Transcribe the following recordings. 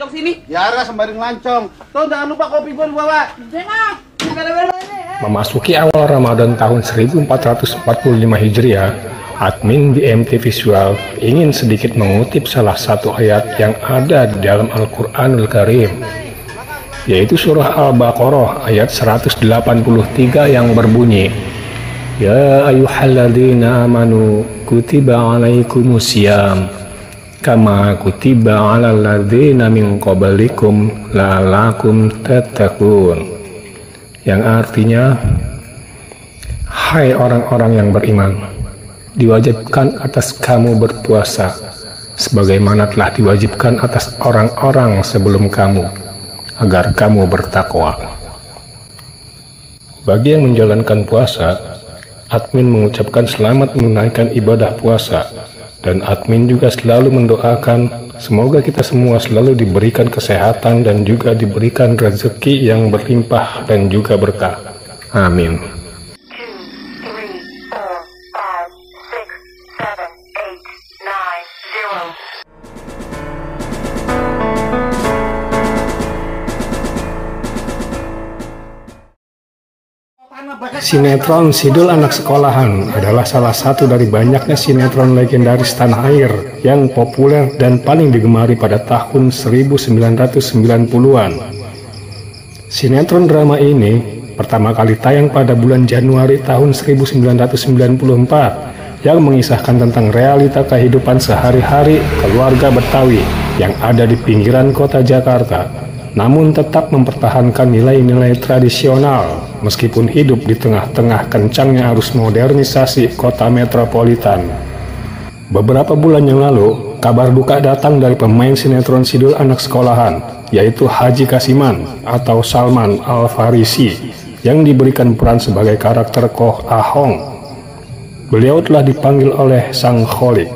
lancong sini. Yara sembari ngelancong. Tuh jangan lupa kopi gua dibawa. Memasuki awal Ramadan tahun 1445 Hijriah, admin BMT Visual ingin sedikit mengutip salah satu ayat yang ada di dalam Al-Quranul Karim, yaitu surah Al-Baqarah ayat 183 yang berbunyi, Ya ayyuhalladzina amanu kutiba alaikumusiyam kama kutiba alal ladzina min qablikum la'allakum tattaqun, yang artinya, hai orang-orang yang beriman, diwajibkan atas kamu berpuasa sebagaimana telah diwajibkan atas orang-orang sebelum kamu, agar kamu bertakwa. Bagi yang menjalankan puasa, admin mengucapkan selamat menunaikan ibadah puasa, dan admin juga selalu mendoakan semoga kita semua selalu diberikan kesehatan dan juga diberikan rezeki yang berlimpah dan juga berkah. Amin. Sinetron Sidul Anak Sekolahan adalah salah satu dari banyaknya sinetron legendaris tanah air yang populer dan paling digemari pada tahun 1990-an. Sinetron drama ini pertama kali tayang pada bulan Januari tahun 1994 yang mengisahkan tentang realita kehidupan sehari-hari keluarga Betawi yang ada di pinggiran kota Jakarta, namun tetap mempertahankan nilai-nilai tradisional meskipun hidup di tengah-tengah kencangnya arus modernisasi kota metropolitan. Beberapa bulan yang lalu, kabar duka datang dari pemain sinetron Sidul Anak Sekolahan, yaitu Haji Kasiman atau Salman Al-Farisi, yang diberikan peran sebagai karakter Koh Ahong. Beliau telah dipanggil oleh Sang Kholik.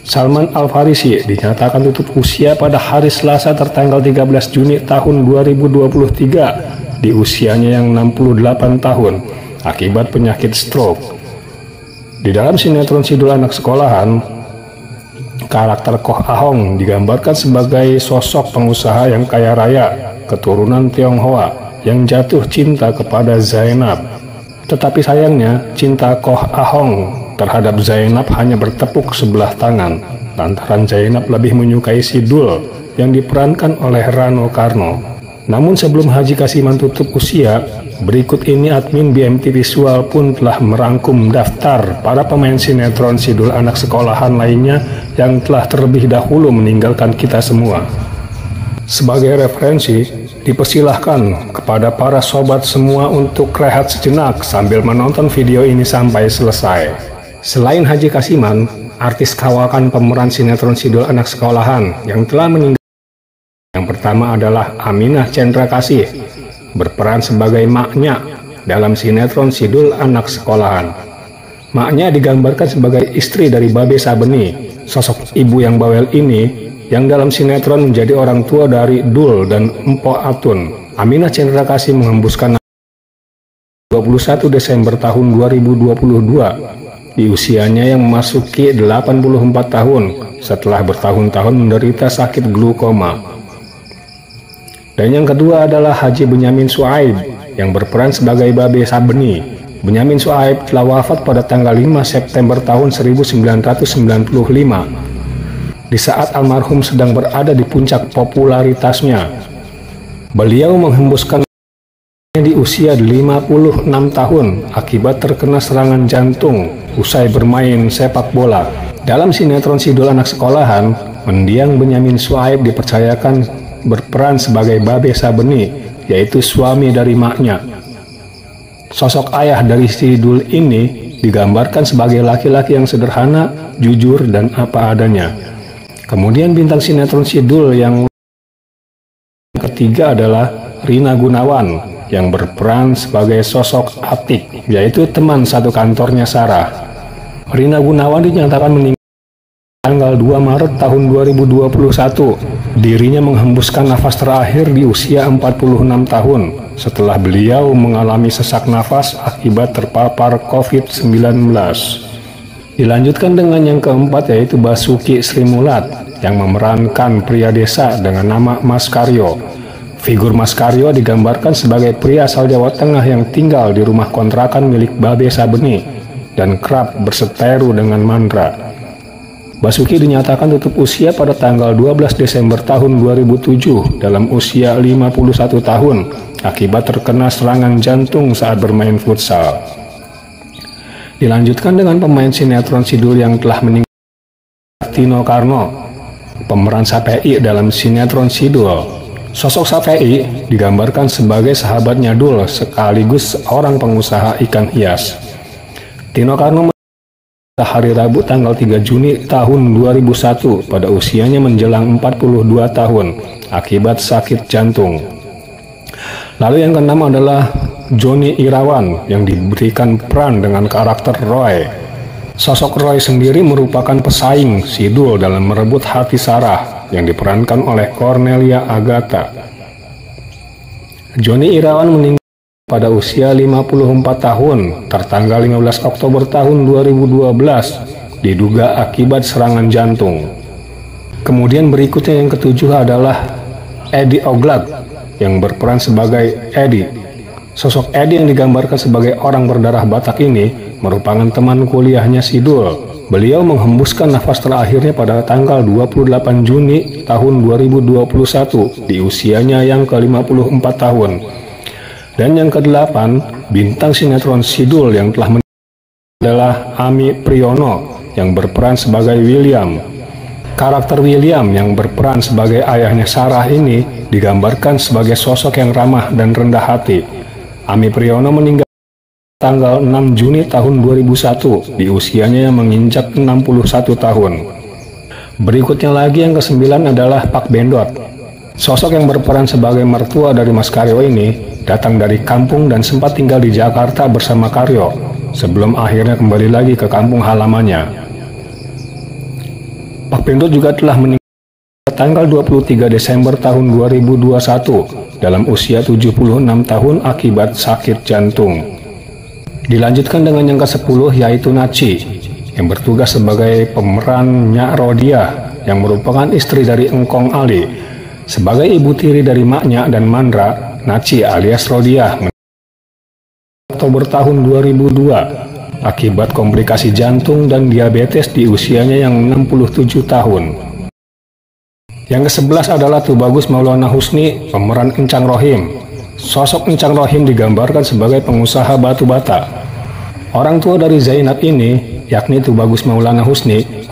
Salman Al-Farisi dinyatakan tutup usia pada hari Selasa tertanggal 13 Juni tahun 2023 di usianya yang 68 tahun akibat penyakit stroke. Di dalam sinetron Sidul Anak Sekolahan, karakter Koh Ahong digambarkan sebagai sosok pengusaha yang kaya raya, keturunan Tionghoa yang jatuh cinta kepada Zainab. Tetapi sayangnya, cinta Koh Ahong terhadap Zainab hanya bertepuk sebelah tangan, lantaran Zainab lebih menyukai Sidul yang diperankan oleh Rano Karno. Namun sebelum Haji Kasiman tutup usia, berikut ini admin BMT Visual pun telah merangkum daftar para pemain sinetron Sidul Anak Sekolahan lainnya yang telah terlebih dahulu meninggalkan kita semua. Sebagai referensi, dipersilahkan kepada para sobat semua untuk rehat sejenak sambil menonton video ini sampai selesai. Selain Haji Kasiman, artis kawakan pemeran sinetron Sidul Anak Sekolahan yang telah meninggal yang pertama adalah Aminah Cendrakasih, berperan sebagai maknya dalam sinetron Sidul Anak Sekolahan. Maknya digambarkan sebagai istri dari Babe Sabeni, sosok ibu yang bawel ini yang dalam sinetron menjadi orang tua dari Dul dan Empok Atun. Aminah Cendrakasih menghembuskan 21 Desember tahun 2022 di usianya yang memasuki 84 tahun setelah bertahun-tahun menderita sakit glukoma. Dan yang kedua adalah Haji Benyamin Suaib yang berperan sebagai Babe Sabeni. Benyamin Suaib telah wafat pada tanggal 5 September tahun 1995. Di saat almarhum sedang berada di puncak popularitasnya, beliau menghembuskan di usia 56 tahun akibat terkena serangan jantung usai bermain sepak bola. Dalam sinetron Sidul Anak Sekolahan, mendiang Benyamin Suaib dipercayakan berperan sebagai Babe Sabeni, yaitu suami dari maknya. Sosok ayah dari Sidul ini digambarkan sebagai laki-laki yang sederhana, jujur, dan apa adanya. Kemudian bintang sinetron Sidul yang ketiga adalah Rina Gunawan yang berperan sebagai sosok Atik, yaitu teman satu kantornya Sarah. Rina Gunawan dinyatakan meninggal tanggal 2 Maret tahun 2021. Dirinya menghembuskan nafas terakhir di usia 46 tahun setelah beliau mengalami sesak nafas akibat terpapar COVID-19. Dilanjutkan dengan yang keempat, yaitu Basuki Sri Mulat yang memerankan pria desa dengan nama Mas Karyo. Figur Mas Karyo digambarkan sebagai pria asal Jawa Tengah yang tinggal di rumah kontrakan milik Babe Sabeni dan kerap berseteru dengan Mandra. Basuki dinyatakan tutup usia pada tanggal 12 Desember tahun 2007 dalam usia 51 tahun akibat terkena serangan jantung saat bermain futsal. Dilanjutkan dengan pemain sinetron Sidul yang telah meninggal, Tino Karno, pemeran Sapei dalam sinetron Sidul. Sosok Sapei digambarkan sebagai sahabatnya Dul sekaligus seorang pengusaha ikan hias. Tino Karno hari Rabu tanggal 3 Juni tahun 2001 pada usianya menjelang 42 tahun akibat sakit jantung. Lalu yang keenam adalah Joni Irawan yang diberikan peran dengan karakter Roy. Sosok Roy sendiri merupakan pesaing Sidul dalam merebut hati Sarah yang diperankan oleh Cornelia Agatha. Joni Irawan meninggal pada usia 54 tahun tertanggal 15 Oktober tahun 2012 diduga akibat serangan jantung. Kemudian berikutnya yang ketujuh adalah Eddie Oglak yang berperan sebagai Eddie. Sosok Eddie yang digambarkan sebagai orang berdarah Batak ini merupakan teman kuliahnya Sidul. Beliau menghembuskan nafas terakhirnya pada tanggal 28 Juni tahun 2021 di usianya yang ke-54 tahun. Dan yang ke-8, bintang sinetron Sidul yang telah meninggal adalah Ami Priyono yang berperan sebagai William. Karakter William yang berperan sebagai ayahnya Sarah ini digambarkan sebagai sosok yang ramah dan rendah hati. Ami Priyono meninggal tanggal 6 Juni tahun 2001 di usianya yang menginjak 61 tahun. Berikutnya lagi yang ke-9 adalah Pak Bendot. Sosok yang berperan sebagai mertua dari Mas Karyo ini datang dari kampung dan sempat tinggal di Jakarta bersama Karyo sebelum akhirnya kembali lagi ke kampung halamannya. Pak Bendot juga telah meninggal tanggal 23 Desember tahun 2021 dalam usia 76 tahun akibat sakit jantung. Dilanjutkan dengan yang ke-10 yaitu Naci yang bertugas sebagai pemeran Nyak Rodiah yang merupakan istri dari Engkong Ali. Sebagai ibu tiri dari Maknya dan Mandra, Naci alias Rodiah Oktober tahun 2002 akibat komplikasi jantung dan diabetes di usianya yang 67 tahun. Yang ke-11 adalah Tubagus Maulana Husni, pemeran Encang Rohim. Sosok Encang Rohim digambarkan sebagai pengusaha batu bata. Orang tua dari Zainab ini, yakni Tubagus Maulana Husni,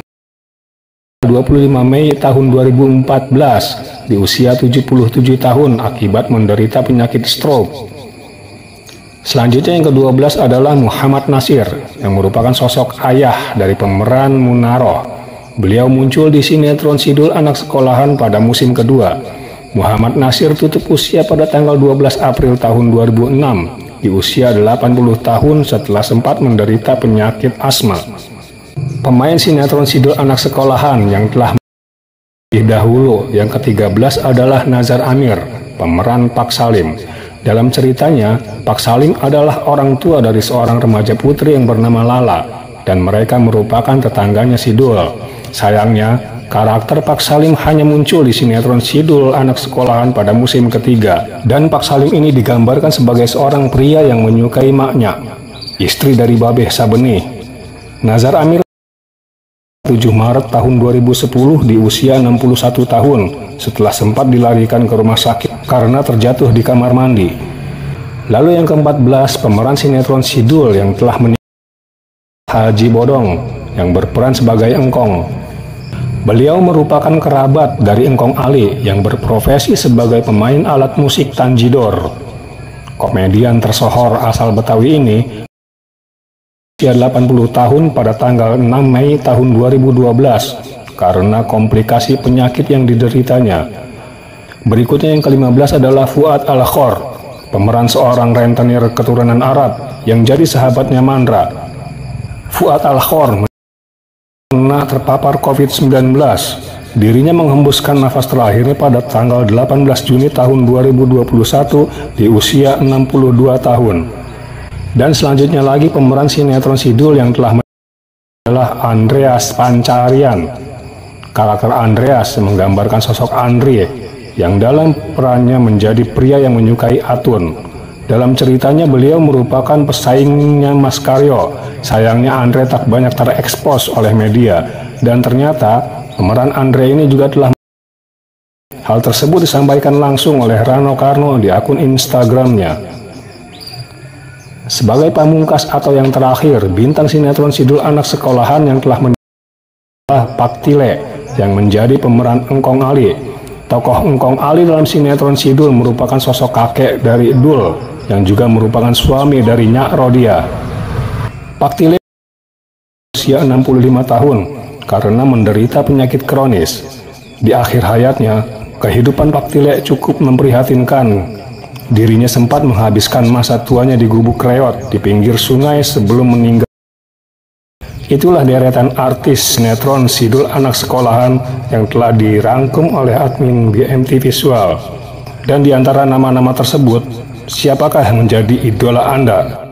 25 Mei tahun 2014 di usia 77 tahun akibat menderita penyakit stroke. Selanjutnya yang ke-12 adalah Muhammad Nasir yang merupakan sosok ayah dari pemeran Munaroh. Beliau muncul di sinetron Sidul Anak Sekolahan pada musim kedua. Muhammad Nasir tutup usia pada tanggal 12 April tahun 2006 di usia 80 tahun setelah sempat menderita penyakit asma. Pemain sinetron Sidul Anak Sekolahan yang telah dahulu yang ke-13 adalah Nazar Amir, pemeran Pak Salim. Dalam ceritanya, Pak Salim adalah orang tua dari seorang remaja putri yang bernama Lala, dan mereka merupakan tetangganya Sidul. Sayangnya, karakter Pak Salim hanya muncul di sinetron Sidul Anak Sekolahan pada musim ketiga, dan Pak Salim ini digambarkan sebagai seorang pria yang menyukai Maknya, istri dari Babeh Sabeni. Nazar Amir 7 Maret tahun 2010 di usia 61 tahun setelah sempat dilarikan ke rumah sakit karena terjatuh di kamar mandi. Lalu yang ke-14, pemeran sinetron Sidul yang telah meninggal, Haji Bodong yang berperan sebagai Engkong. Beliau merupakan kerabat dari Engkong Ali yang berprofesi sebagai pemain alat musik tanjidor. Komedian tersohor asal Betawi ini usia 80 tahun pada tanggal 6 Mei tahun 2012 karena komplikasi penyakit yang dideritanya. Berikutnya yang ke-15 adalah Fuad Al-Khor, pemeran seorang rentenir keturunan Arab yang jadi sahabatnya Mandra. Fuad Al-Khor pernah terpapar COVID-19. Dirinya menghembuskan nafas terakhirnya pada tanggal 18 Juni tahun 2021 di usia 62 tahun. Dan selanjutnya lagi pemeran sinetron Sidul yang telah meninggal adalah Andreas Pancarian. Karakter Andreas menggambarkan sosok Andre yang dalam perannya menjadi pria yang menyukai Atun. Dalam ceritanya beliau merupakan pesaingnya Mas Karyo. Sayangnya Andre tak banyak terekspos oleh media, dan ternyata pemeran Andre ini juga telah. Hal tersebut disampaikan langsung oleh Rano Karno di akun Instagramnya. Sebagai pamungkas atau yang terakhir, bintang sinetron Sidul Anak Sekolahan yang telah menjadi Pak Tile yang menjadi pemeran Engkong Ali. Tokoh Engkong Ali dalam sinetron Sidul merupakan sosok kakek dari Dul yang juga merupakan suami dari Nyak Rodia. Pak Tile usia 65 tahun karena menderita penyakit kronis. Di akhir hayatnya, kehidupan Pak Tile cukup memprihatinkan. Dirinya sempat menghabiskan masa tuanya di gubuk reot di pinggir sungai sebelum meninggal. Itulah deretan artis sinetron Sidul Anak Sekolahan yang telah dirangkum oleh admin BMT Visual. Dan di antara nama-nama tersebut, siapakah yang menjadi idola Anda?